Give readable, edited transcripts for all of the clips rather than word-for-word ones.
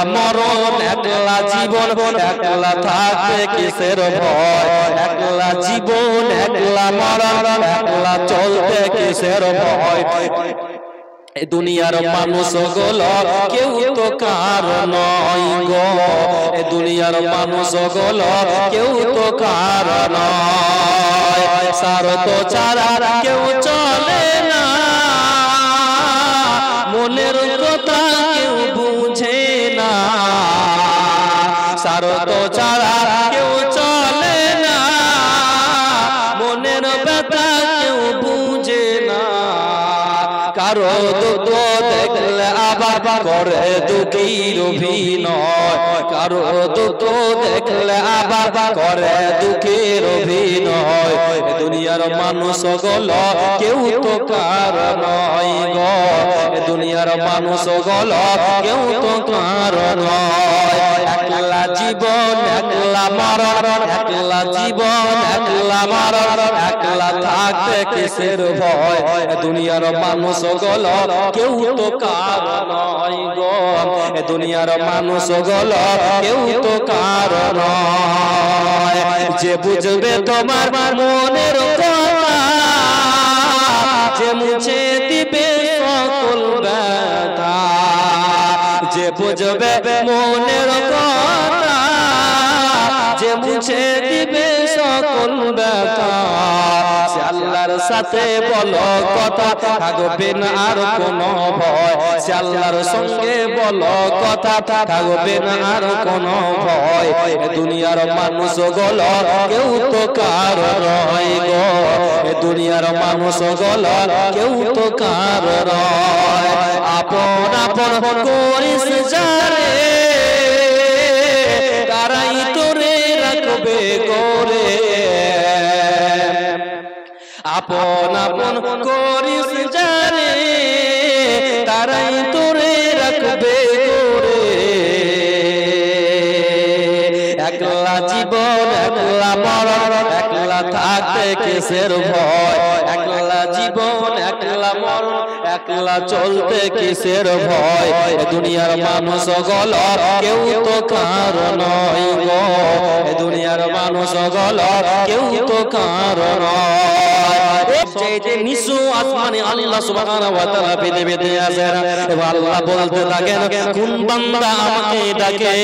একলা মরণ একলা জীবন একলা থাকতে কিসের ভয় একলা জীবন একলা মরণ একলা চলতে কিসের ভয় দুনিয়ার মানুষ গুলো কেউ তো কার নয় গো দুনিয়ার মানুষ গুলো কেউ তো কার নয় স্বার্থ ছাড়া কেউ চলে না মনের কথা কেউ বুঝে না স্বার্থ ছাড়া কেউ চলে না মনের ব্যথা কেউ বুঝে না কারো দুঃখ দেখলে আবার করে দুঃখীর অভিনয় কারো দুঃখ দেখলে আবার করে দুঃখের অভিনয় দুনিয়ার মানুষ গুলো কেউ তো কার নয় গো দুনিয়ার মানুষ গুলো কেউ তো কার নয় একলা জীবন একলা মরণ একলা জীবন একলা মরণ একলা থাকতে কিসের ভয় দুনিয়ার মানুষ গুলো কেউ তো কার নয় গো দুনিয়ার মানুষ গুলো কেউ তো কার নয় যে বুঝবে তোমার মনের কথা যে মুছে দিবে সকল ব্যথা যে বুঝবে মনের কথা যে মুছে দিবে সকল ব্যথা সে আল্লাহর সাথে বলো কথা থাকবে না আর কোনো ভয় সে আল্লাহর সঙ্গে বলো কথা থাকবে না আর কোনো ভয় দুনিয়ার মানুষ গুলো কেউ তো কার নয় গো দুনিয়ার মানুষ গুলো কেউ তো কার নয় আপন আপন করিস যারে তারাই তোরে রাখবে করে আপন আপন করিস যারে তারাই তোরে রাখবে করে একলা জীবন একলা মরণ একলা থাকতে কিসের ভয় একলা জীবন একলা মরণ একলা চলতে কিসের ভয় দুনিয়ার মানুষ গুলো কেউ তো কার নয় গো দুনিয়ার মানুষ গুলো কেউ তো কার নয় চাইতে নিচু আসমানে আল্লাহ সুবহানাহু ওয়া তাআলা বেঁধে বেঁধে আছেন এবং আল্লাহ বলতে থাকেন কোন বান্দা আমাকে ডাকে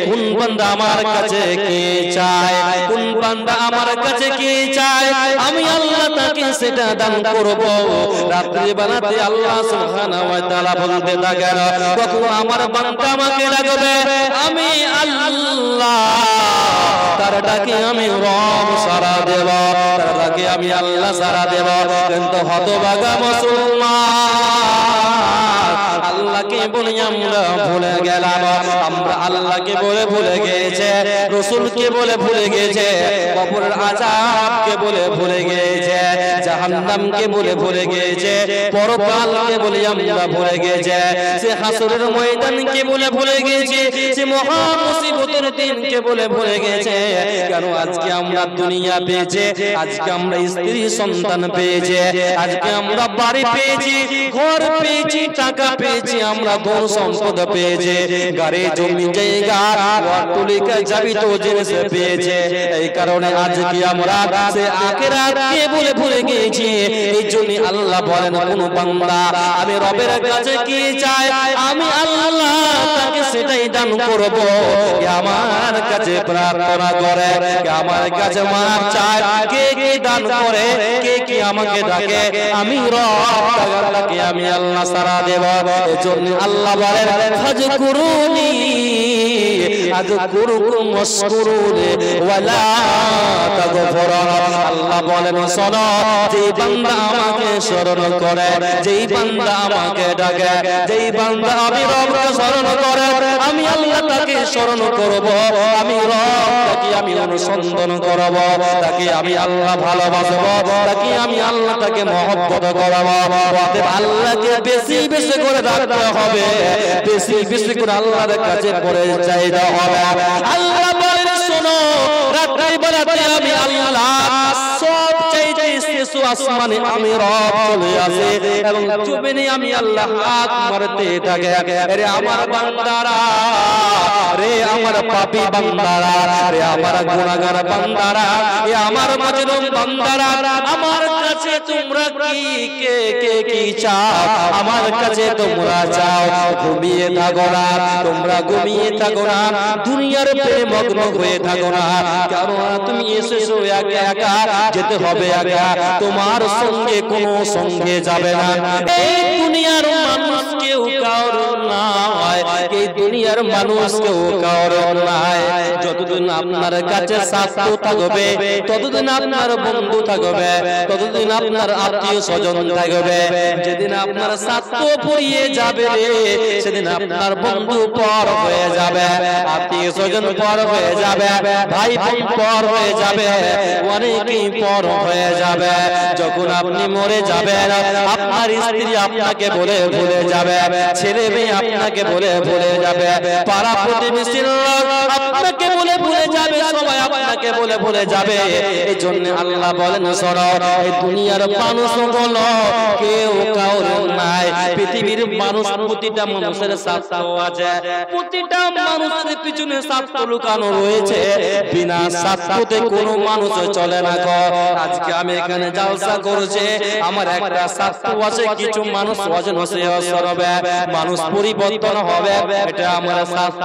কোন বান্দা আমার কাছে কি চায় কোন বান্দা আমার কাছে কি চায় আমি আল্লাহ তাকে সেটা দান করব রাত্রি বেলাতে আল্লাহ সুবহানাহু ওয়া তাআলা বলতে থাকেন কখন আমার বান্দা আমাকে ডাকবে আমি আল্লাহ তার ডাকে আমি রব সারা দেব তার ডাকে আমি আল্লাহ সারা দেব কিন্তু হতভাগা মুসলমান আল্লাহকে বলে আমরা ভুলে গেলাম আমরা আল্লাহকে বলে ভুলে গেছে রাসূলকে বলে ভুলে গেছে কবরের আযাবকে বলে ভুলে গেছে জাহান্নামকে বলে ভুলে গেছে পরকালকে বলে আমরা ভুলে গেছে সে হাসরের ময়দানকে বলে ভুলে গেছে সে মহা মুসিবতের দিনকে বলে ভুলে গেছে কেন আজকে আমরা দুনিয়া পেয়েছে আজকে আমরা স্ত্রী সন্তান পেয়েছে আজকে আমরা বাড়ি পেয়েছি ঘর পেয়েছি টাকা পেয়েছি আমরা ধন সম্পদ পেয়েছে গাড়ি জমি জায়গা অট্টালিকা যাবিত জিনিস পেয়েছে এই কারণে আজকে আমরা সে আখিরাতকে বলে ভুলে গেছি এই জন্য আল্লাহ বলেন কোন বান্দা আমি রবের কাছে কি চাই আমি আল্লাহ তাকে সেটাই দান করব কে আমার কাছে প্রার্থনা করে কে আমার কাছে মাপ চায় কে কে দান করে কে কে আমাকে ডাকে আমি রব তাকে আমি আল্লাহ সারা দেব এজন্য আল্লাহ বলেন ফাজকুরুনি আযকুরুকুম ওয়াশকুরুনি ওয়ালা তাগফিরুন আল্লাহ বলেন শোনো যেই বান্দা আমাকে স্মরণ করে যেই বান্দা আমাকে ডাকে যেই বান্দা আমি রবকে স্মরণ করে আমি আল্লাহ তাকে স্মরণ করব আমি রব তাকে আমি অনুসন্ধান করব তাকে আমি আল্লাহ ভালোবাসব তাকে আমি আল্লাহ তাকে মহব্বত করব অতএব আল্লাহকে বেশি বেশি করে ডাকতে হবে বেশি বেশি করে আল্লাহর কাছে পড়ে চাইতে হবে আল্লাহ বলেন শোনো রাত্রি বেলাতে আমি আল্লাহ সব চাইতে শ্রেষ্ঠ আসমানে আমি রব চলে আসে এবং জমিনে আমি আল্লাহ হাত মারতে থাকে আরে আমার বান্দারা আমার পাপী বান্দারা, রে আমার গুনাহগার বান্দারা, এ আমার মাজলুম বান্দারা, আমার কাছে তোমরা কি চাও? আমার কাছে তোমরা চাও ঘুমিয়ে থাকো না, তোমরা ঘুমিয়ে থাকো না, দুনিয়ার প্রেমে মগ্ন হয়ে থাকো না। কারণ তুমি এসেছো একা একা, যেতে হবে একা, তোমার সঙ্গে কোনো সঙ্গে যাবে না। এই দুনিয়ার মানুষ কেউ কারণ নাই, এই দুনিয়ার মানুষ কেউ কারণ নাই। যতদিন আপনার কাছে সাথী থাকবে, ততদিন আপনার বন্ধু থাকবে, ততদিন আপনার আত্মীয় স্বজন থাকবে। যেদিন আপনার সাথী ফুরিয়ে যাবে রে, সেদিন আপনার বন্ধু পর হয়ে যাবে, আত্মীয় স্বজন পর হয়ে যাবে, ভাই বোন পর হয়ে যাবে, অনেকেই পর হয়ে যাবে। যখন আপনি মরে যাবেন, আপনার স্ত্রী আপনাকে বলে ভুলে যাবে, ছেলে মেয়ে আপনাকে বলে ভুলে যাবে, পাড়া প্রতিবেশী আপনাকে বলে ভুলে যাবে, সবাই আপনাকে বলে ভুলে যাবে। এই জন্য আল্লাহ বলেন শোনো, এই দুনিয়ার মানুষ হলো কেউ কারণ নাই। পৃথিবীর মানুষ, প্রতিটা মানুষের স্বার্থ আছে, প্রতিটা মানুষের পিছনে স্বার্থ লুকানো রয়েছে। বিনা স্বার্থতে কোনো মানুষ চলে না গো। আজকে আমি এখানে জলসা করছি, আমার একটা স্বার্থ আছে, কিছু মানুষ হবে, মানুষ পরিবর্তন হবে, এটা আমার স্বার্থ।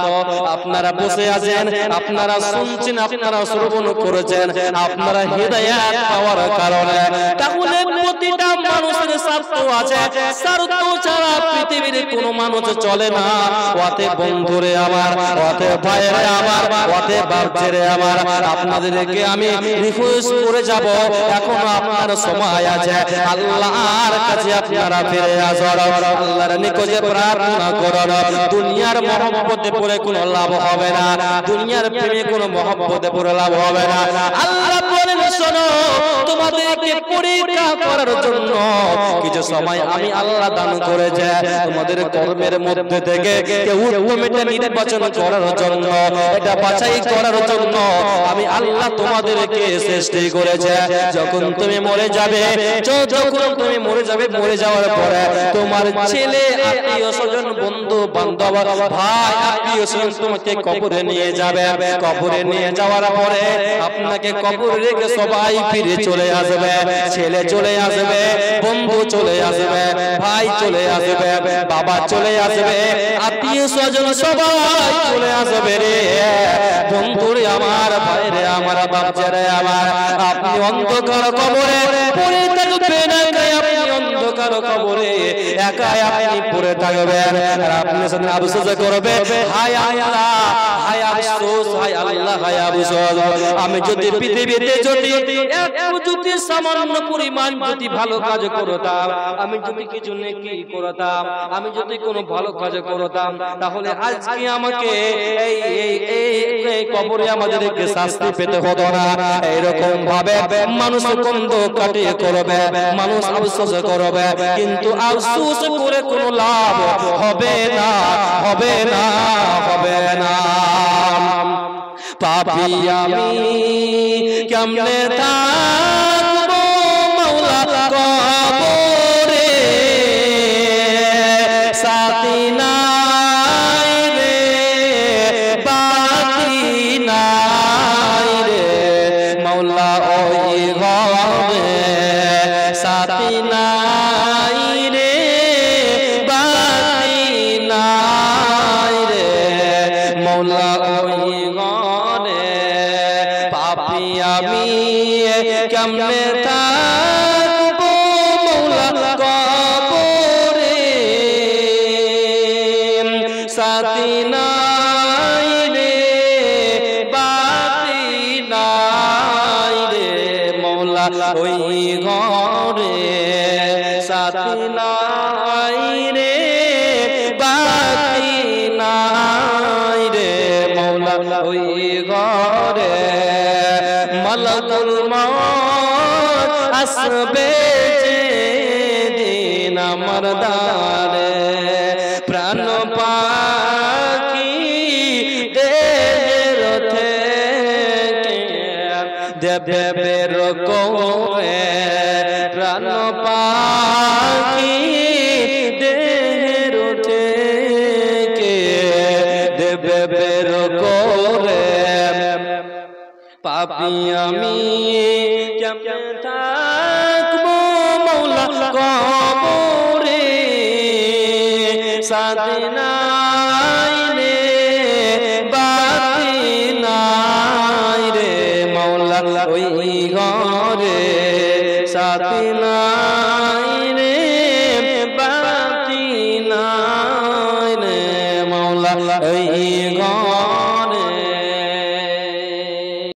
আপনারা বসে আছেন, আপনারা শুনছেন, আপনারা শ্রবণ করেছেন, আপনারা হিদায়াত পাওয়ার কারণে। তাহলে প্রতিটা মানুষের স্বার্থ আছে, স্বার্থ ছাড়া পৃথিবীর কোনো মানুষ চলে না। ওতে বন্ধুরে আমার, ওতে ভাইরে আমার, ওতে বাপরে আমার, আপনাদেরকে আমি রিকোয়েস্ট করে যাব, এখনো আপনার সময় আছে। আল্লাহর কাছে আপনারা ফিরে আসুন, আল্লাহর নিকটে প্রার্থনা করুন। দুনিয়ার মহব্বতে পড়ে কোনো লাভ হবে না, দুনিয়ার প্রেমে কোনো মহব্বতে পড়ে লাভ হবে না। আল্লাহ বলেন শোনো, তোমাদেরকে পরীক্ষা করার জন্য কিছু সময় আমি আল্লাহ দান করেছে, তোমাদের কর্মের মধ্যে থেকে কেউ উত্তমটা নির্বাচন করার জন্য, এটা বাছাই করার জন্য আমি আল্লাহ তোমাদেরকে সৃষ্টি করেছে। যখন তুমি মরে যাবে, যখন তুমি মরে যাবে, মরে যাওয়ার পরে তোমার ছেলে, আত্মীয় স্বজন, বন্ধু বান্ধব, ভাই, আত্মীয় স্বজন তোমাকে কবরে নিয়ে যাবে। কবরে নিয়ে যাওয়ার পরে আপনাকে কবরে রেখে সবাই ফিরে চলে আসবে। ছেলে চলে আসবে, বন্ধু চলে আসবে, ভাই চলে আসবে, বাবা চলে আসবে, আত্মীয় স্বজন সবাই চলে আসবে রে। বন্ধুরে আমার, ভাইরে আমার, বাচ্চারে আমার, আপনি অন্ধকার কবরে পড়ে থাকবেন, আপনি অন্ধকার কবরে একা আপনি পড়ে থাকবেন, আর আপনি সাথে আফসোস করবে, হায় আল্লাহ, হায় আফসোস, হায় আল্লাহ, হায় আফসোস, আমি যদি পৃথিবীতে যদি সামান্য পরিমাণ যদি ভালো কাজ করতাম, আমি যদি কিছু নেকি করতাম, আমি যদি কোনো ভালো কাজ করতাম, তাহলে আজকে আমাকে এই কবরে আমাদেরকে শাস্তি পেতে হতো না। এরকম ভাবে মানুষ কন্দ কাটিয়ে করবে, মানুষ আফসোস করবে, কিন্তু আফসোস করে কোনো লাভ হবে না, হবে না, হবে না। পাপী আমি কেমনে থাকবো মাওলা কবরে, সাথী নাই রে, বাতি নাই রে, মাওলা ওই ঘরে সাথী নাই রে, বাতি নাই রে, মাওলা ওই ঘরে। পাপী আমি কেমনে থাকবো মাওলা কবরে, সাথী নাই রে, বাতি নাই রে, মাওলা ওই ঘরে সাথী নাই রে, বাতি নাই রে, মাওলা ওই ঘরে। মালাকুল মউত আসবে যেদিন আমার দ্বারে, প্রাণ পাখি দেহের থেকে দেবে রকমে, প্রাণ পাখি দেহের থেকে দেবে বের করে পাপী আমি কেমনে থাকবো মওলা কবরে সাদিনা